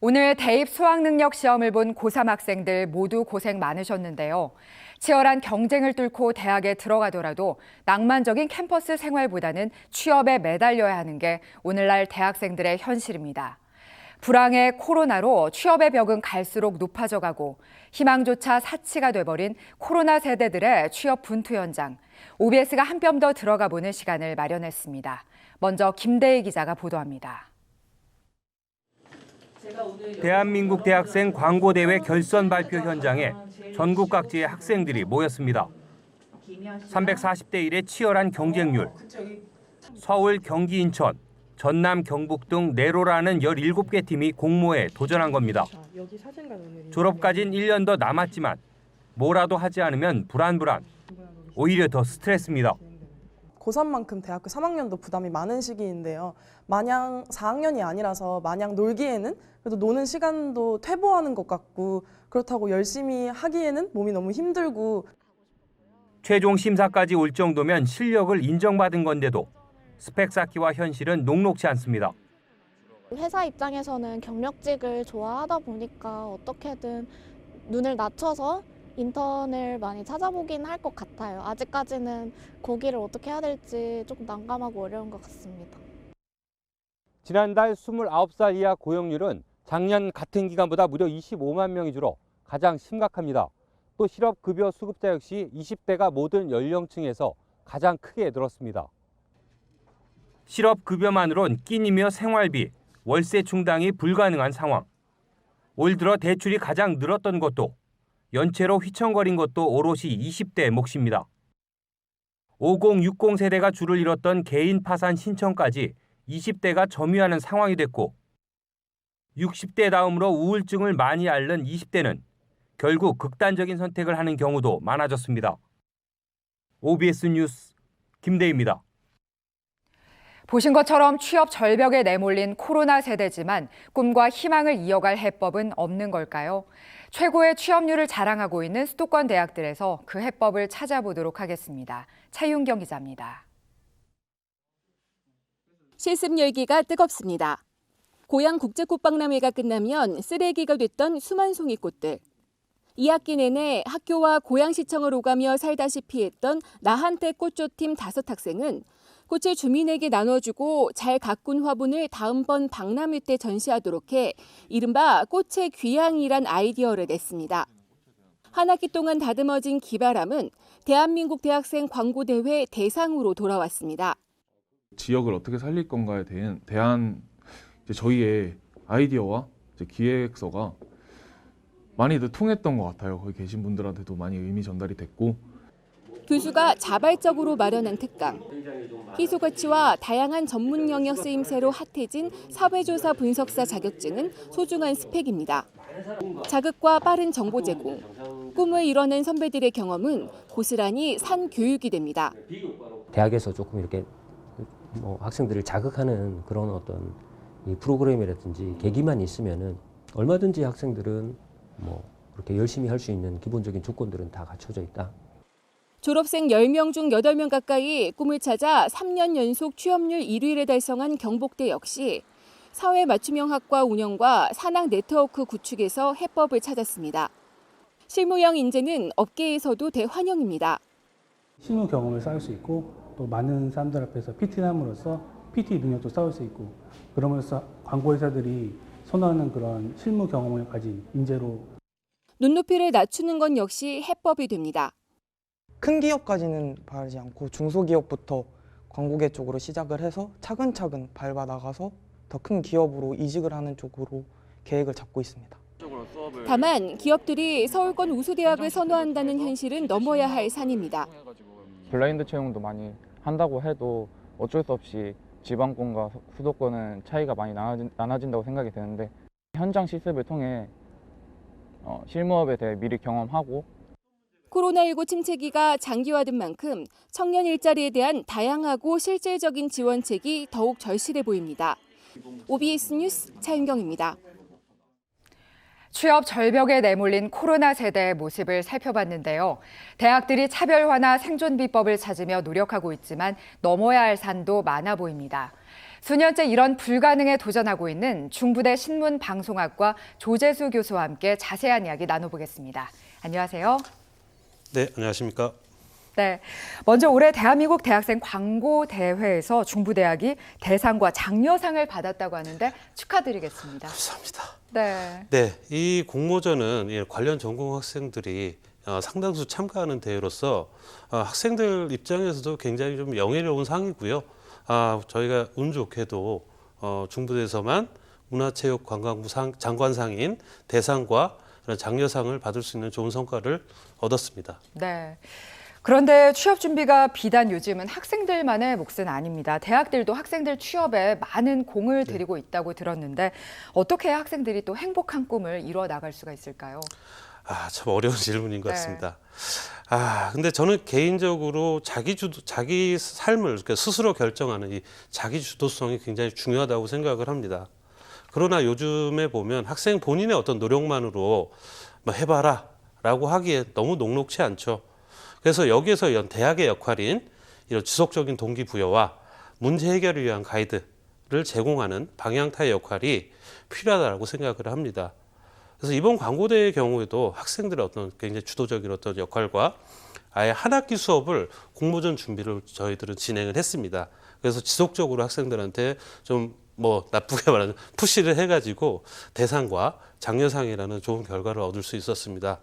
오늘 대입 수학능력 시험을 본 고3 학생들 모두 고생 많으셨는데요. 치열한 경쟁을 뚫고 대학에 들어가더라도 낭만적인 캠퍼스 생활보다는 취업에 매달려야 하는 게 오늘날 대학생들의 현실입니다. 불황의 코로나로 취업의 벽은 갈수록 높아져 가고 희망조차 사치가 돼버린 코로나 세대들의 취업 분투 현장. OBS가 한 뼘 더 들어가 보는 시간을 마련했습니다. 먼저 김대희 기자가 보도합니다. 대한민국 대학생 광고대회 결선 발표 현장에 전국 각지의 학생들이 모였습니다. 340대 1의 치열한 경쟁률. 서울, 경기, 인천, 전남, 경북 등 내로라는 17개 팀이 공모에 도전한 겁니다. 졸업까진 1년 더 남았지만 뭐라도 하지 않으면 불안. 오히려 더 스트레스입니다. 고3만큼 대학교 3학년도 부담이 많은 시기인데요. 마냥 4학년이 아니라서 마냥 놀기에는 그래도 노는 시간도 퇴보하는 것 같고 그렇다고 열심히 하기에는 몸이 너무 힘들고 최종 심사까지 올 정도면 실력을 인정받은 건데도 스펙 쌓기와 현실은 녹록지 않습니다. 회사 입장에서는 경력직을 좋아하다 보니까 어떻게든 눈을 낮춰서 인턴을 많이 찾아보긴 할 것 같아요. 아직까지는 거기를 어떻게 해야 될지 조금 난감하고 어려운 것 같습니다. 지난달 29살 이하 고용률은 작년 같은 기간보다 무려 25만 명이 줄어 가장 심각합니다. 또 실업급여 수급자 역시 20대가 모든 연령층에서 가장 크게 늘었습니다. 실업급여만으론 끼니며 생활비, 월세 충당이 불가능한 상황. 올 들어 대출이 가장 늘었던 것도 연체로 휘청거린 것도 오롯이 20대 몫입니다. 5060 세대가 줄을 잃었던 개인 파산 신청까지 20대가 점유하는 상황이 됐고 60대 다음으로 우울증을 많이 앓는 20대는 결국 극단적인 선택을 하는 경우도 많아졌습니다. OBS 뉴스 김대희입니다. 보신 것처럼 취업 절벽에 내몰린 코로나 세대지만 꿈과 희망을 이어갈 해법은 없는 걸까요? 최고의 취업률을 자랑하고 있는 수도권 대학들에서 그 해법을 찾아보도록 하겠습니다. 차윤경 기자입니다. 실습 열기가 뜨겁습니다. 고양 국제꽃박람회가 끝나면 쓰레기가 됐던 수만 송이 꽃들. 2학기 내내 학교와 고양시청을 오가며 살다시피 했던 나한테 꽃조팀 5학생은 꽃을 주민에게 나눠주고 잘 가꾼 화분을 다음번 박람회 때 전시하도록 해 이른바 꽃의 귀향이란 아이디어를 냈습니다. 한 학기 동안 다듬어진 기바람은 대한민국 대학생 광고대회 대상으로 돌아왔습니다. 지역을 어떻게 살릴 건가에 대한 저희의 아이디어와 기획서가 많이들 통했던 것 같아요. 거기 계신 분들한테도 많이 의미 전달이 됐고. 교수가 자발적으로 마련한 특강. 희소가치와 다양한 전문 영역 쓰임새로 핫해진 사회조사 분석사 자격증은 소중한 스펙입니다. 자극과 빠른 정보 제공, 꿈을 이뤄낸 선배들의 경험은 고스란히 산 교육이 됩니다. 대학에서 조금 이렇게 학생들을 자극하는 그런 어떤 이 프로그램이라든지 계기만 있으면은 얼마든지 학생들은 그렇게 열심히 할 수 있는 기본적인 조건들은 다 갖춰져 있다. 졸업생 10명 중 8명 가까이 꿈을 찾아 3년 연속 취업률 1위를 달성한 경복대 역시 사회 맞춤형 학과 운영과 산학 네트워크 구축에서 해법을 찾았습니다. 실무형 인재는 업계에서도 대환영입니다. 실무 경험을 쌓을 수 있고 또 많은 사람들 앞에서 PT를 함으로써 PT 능력도 쌓을 수 있고 그러면서 광고회사들이 선호하는 그런 실무 경험을 가진 인재로 눈높이를 낮추는 건 역시 해법이 됩니다. 큰 기업까지는 바라지 않고 중소기업부터 광고계 쪽으로 시작을 해서 차근차근 밟아 나가서 더 큰 기업으로 이직을 하는 쪽으로 계획을 잡고 있습니다. 다만 기업들이 서울권 우수대학을 선호한다는 현실은 넘어야 할 산입니다. 블라인드 채용도 많이 한다고 해도 어쩔 수 없이 지방권과 수도권은 차이가 많이 나눠진다고 생각이 드는데 현장 실습을 통해 실무업에 대해 미리 경험하고 코로나19 침체기가 장기화된 만큼 청년 일자리에 대한 다양하고 실질적인 지원책이 더욱 절실해 보입니다. OBS 뉴스 차윤경입니다. 취업 절벽에 내몰린 코로나 세대의 모습을 살펴봤는데요. 대학들이 차별화나 생존 비법을 찾으며 노력하고 있지만 넘어야 할 산도 많아 보입니다. 수년째 이런 불가능에 도전하고 있는 중부대 신문방송학과 조재수 교수와 함께 자세한 이야기 나눠보겠습니다. 안녕하세요. 네, 안녕하십니까. 네, 먼저 올해 대한민국 대학생 광고 대회에서 중부대학이 대상과 장려상을 받았다고 하는데 축하드리겠습니다. 감사합니다. 네. 네, 이 공모전은 관련 전공 학생들이 상당수 참가하는 대회로서 학생들 입장에서도 굉장히 좀 영예로운 상이고요. 저희가 운 좋게도 중부대에서만 문화체육관광부 장관상인 대상과 그런 장려상을 받을 수 있는 좋은 성과를 얻었습니다. 네. 그런데 취업 준비가 비단 요즘은 학생들만의 몫은 아닙니다. 대학들도 학생들 취업에 많은 공을 들이고 있다고 들었는데 어떻게 해야 학생들이 또 행복한 꿈을 이루어 나갈 수가 있을까요? 참 어려운 질문인 것 같습니다. 근데 저는 개인적으로 자기 삶을 이렇게 스스로 결정하는 이 자기 주도성이 굉장히 중요하다고 생각을 합니다. 그러나 요즘에 보면 학생 본인의 어떤 노력만으로 뭐 해봐라 라고 하기에 너무 녹록치 않죠. 그래서 여기에서 이런 대학의 역할인 이런 지속적인 동기부여와 문제 해결을 위한 가이드를 제공하는 방향타의 역할이 필요하다고 생각을 합니다. 그래서 이번 광고대의 경우에도 학생들의 어떤 굉장히 주도적인 어떤 역할과 아예 한 학기 수업을 공모전 준비를 저희들은 진행을 했습니다. 그래서 지속적으로 학생들한테 좀 나쁘게 말하면 푸시를 해가지고 대상과 장려상이라는 좋은 결과를 얻을 수 있었습니다.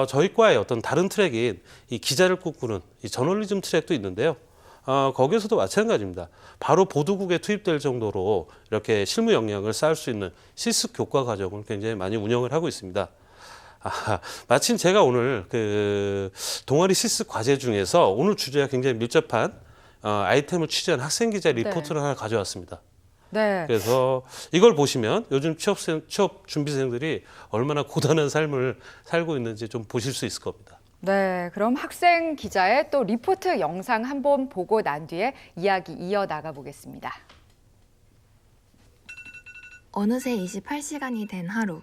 저희 과의 어떤 다른 트랙인 이 기자를 꿈꾸는 이 저널리즘 트랙도 있는데요. 거기에서도 마찬가지입니다. 바로 보도국에 투입될 정도로 이렇게 실무 역량을 쌓을 수 있는 실습 교과 과정을 굉장히 많이 운영을 하고 있습니다. 마침 제가 오늘 그 동아리 실습 과제 중에서 오늘 주제와 굉장히 밀접한 아이템을 취재한 학생 기자 리포트를 하나 가져왔습니다. 네. 그래서 이걸 보시면 요즘 취업 준비생들이 얼마나 고단한 삶을 살고 있는지 좀 보실 수 있을 겁니다. 네, 그럼 학생 기자의 또 리포트 영상 한번 보고 난 뒤에 이야기 이어나가 보겠습니다. 어느새 28시간이 된 하루.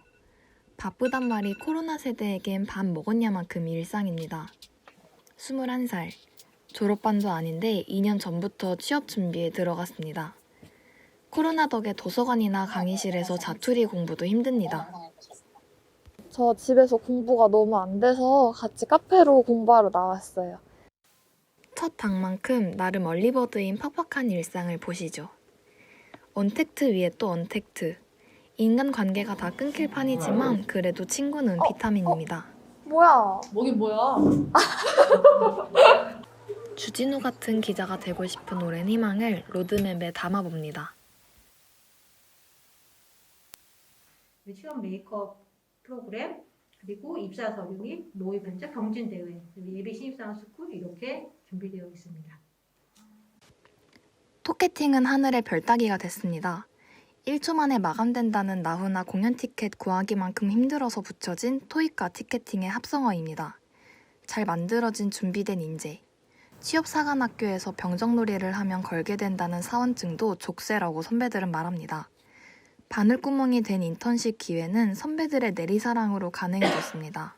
바쁘단 말이 코로나 세대에겐 밥 먹었냐만큼 일상입니다. 21살. 졸업반도 아닌데 2년 전부터 취업 준비에 들어갔습니다. 코로나 덕에 도서관이나 강의실에서 자투리 공부도 힘듭니다. 저 집에서 공부가 너무 안 돼서 같이 카페로 공부하러 나왔어요. 첫 방만큼 나름 얼리버드인 팍팍한 일상을 보시죠. 언택트 위에 또 언택트. 인간관계가 다 끊길 판이지만 그래도 친구는 비타민입니다. 뭐야? 뭐긴 뭐야? 주진우 같은 기자가 되고 싶은 오랜 희망을 로드맵에 담아봅니다. 취업 메이크업 프로그램, 그리고 입사 서류 및 모의 면접 경진 대회, 그리고 예비 신입사원 스쿨 이렇게 준비되어 있습니다. 토케팅은 하늘의 별 따기가 됐습니다. 1초 만에 마감된다는 나훈아 공연 티켓 구하기만큼 힘들어서 붙여진 토익과 티켓팅의 합성어입니다. 잘 만들어진 준비된 인재. 취업사관학교에서 병정놀이를 하면 걸게 된다는 사원증도 족쇄라고 선배들은 말합니다. 바늘구멍이 된 인턴십 기회는 선배들의 내리사랑으로 가능해졌습니다.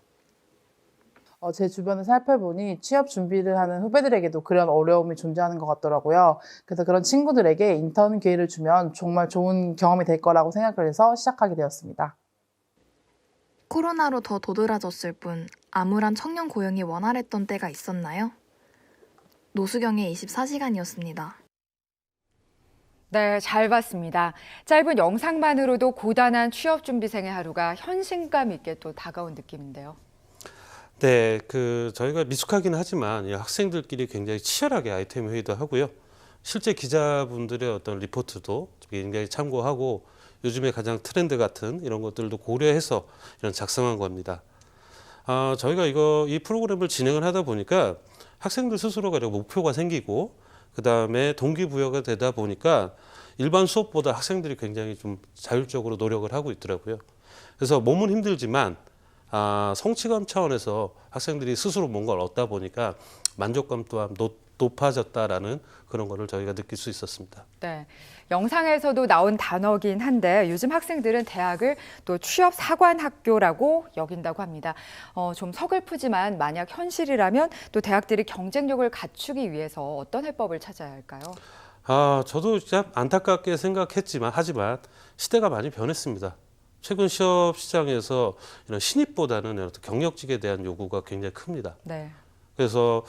제 주변을 살펴보니 취업 준비를 하는 후배들에게도 그런 어려움이 존재하는 것 같더라고요. 그래서 그런 친구들에게 인턴 기회를 주면 정말 좋은 경험이 될 거라고 생각을 해서 시작하게 되었습니다. 코로나로 더 도드라졌을 뿐 암울한 청년 고용이 원활했던 때가 있었나요? 노수경의 24시간이었습니다. 네, 잘 봤습니다. 짧은 영상만으로도 고단한 취업 준비생의 하루가 현실감 있게 또 다가온 느낌인데요. 네, 저희가 미숙하긴 하지만 학생들끼리 굉장히 치열하게 아이템 회의도 하고요. 실제 기자분들의 어떤 리포트도 굉장히 참고하고 요즘에 가장 트렌드 같은 이런 것들도 고려해서 이런 작성한 겁니다. 저희가 이 프로그램을 진행을 하다 보니까 학생들 스스로가 목표가 생기고 그다음에 동기부여가 되다 보니까 일반 수업보다 학생들이 굉장히 좀 자율적으로 노력을 하고 있더라고요. 그래서 몸은 힘들지만 성취감 차원에서 학생들이 스스로 뭔가를 얻다 보니까 만족감 또한 높아졌다라는 그런 거를 저희가 느낄 수 있었습니다. 네, 영상에서도 나온 단어긴 한데 요즘 학생들은 대학을 또 취업 사관 학교라고 여긴다고 합니다. 좀 서글프지만 만약 현실이라면 또 대학들이 경쟁력을 갖추기 위해서 어떤 해법을 찾아야 할까요? 저도 참 안타깝게 하지만 시대가 많이 변했습니다. 최근 취업 시장에서 이런 신입보다는 어떤 경력직에 대한 요구가 굉장히 큽니다. 네. 그래서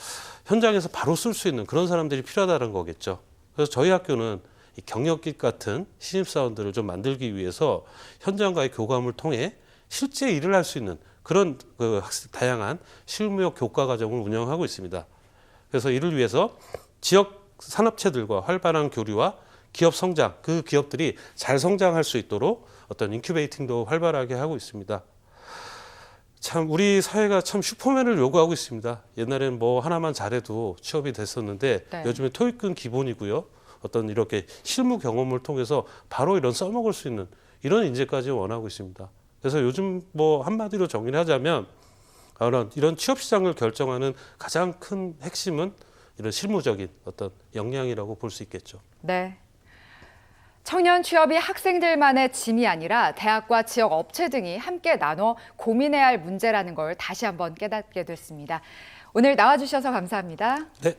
현장에서 바로 쓸 수 있는 그런 사람들이 필요하다는 거겠죠. 그래서 저희 학교는 이 경력직 같은 신입사원들을 좀 만들기 위해서 현장과의 교감을 통해 실제 일을 할 수 있는 그런 다양한 실무역 교과 과정을 운영하고 있습니다. 그래서 이를 위해서 지역 산업체들과 활발한 교류와 기업 성장, 그 기업들이 잘 성장할 수 있도록 어떤 인큐베이팅도 활발하게 하고 있습니다. 참 우리 사회가 참 슈퍼맨을 요구하고 있습니다. 옛날에는 뭐 하나만 잘해도 취업이 됐었는데 네. 요즘에 토익은 기본이고요. 어떤 이렇게 실무 경험을 통해서 바로 이런 써먹을 수 있는 이런 인재까지 원하고 있습니다. 그래서 요즘 뭐 한마디로 정리를 하자면 이런 취업 시장을 결정하는 가장 큰 핵심은 이런 실무적인 어떤 역량이라고 볼 수 있겠죠. 네. 청년 취업이 학생들만의 짐이 아니라 대학과 지역 업체 등이 함께 나눠 고민해야 할 문제라는 걸 다시 한번 깨닫게 됐습니다. 오늘 나와주셔서 감사합니다. 네,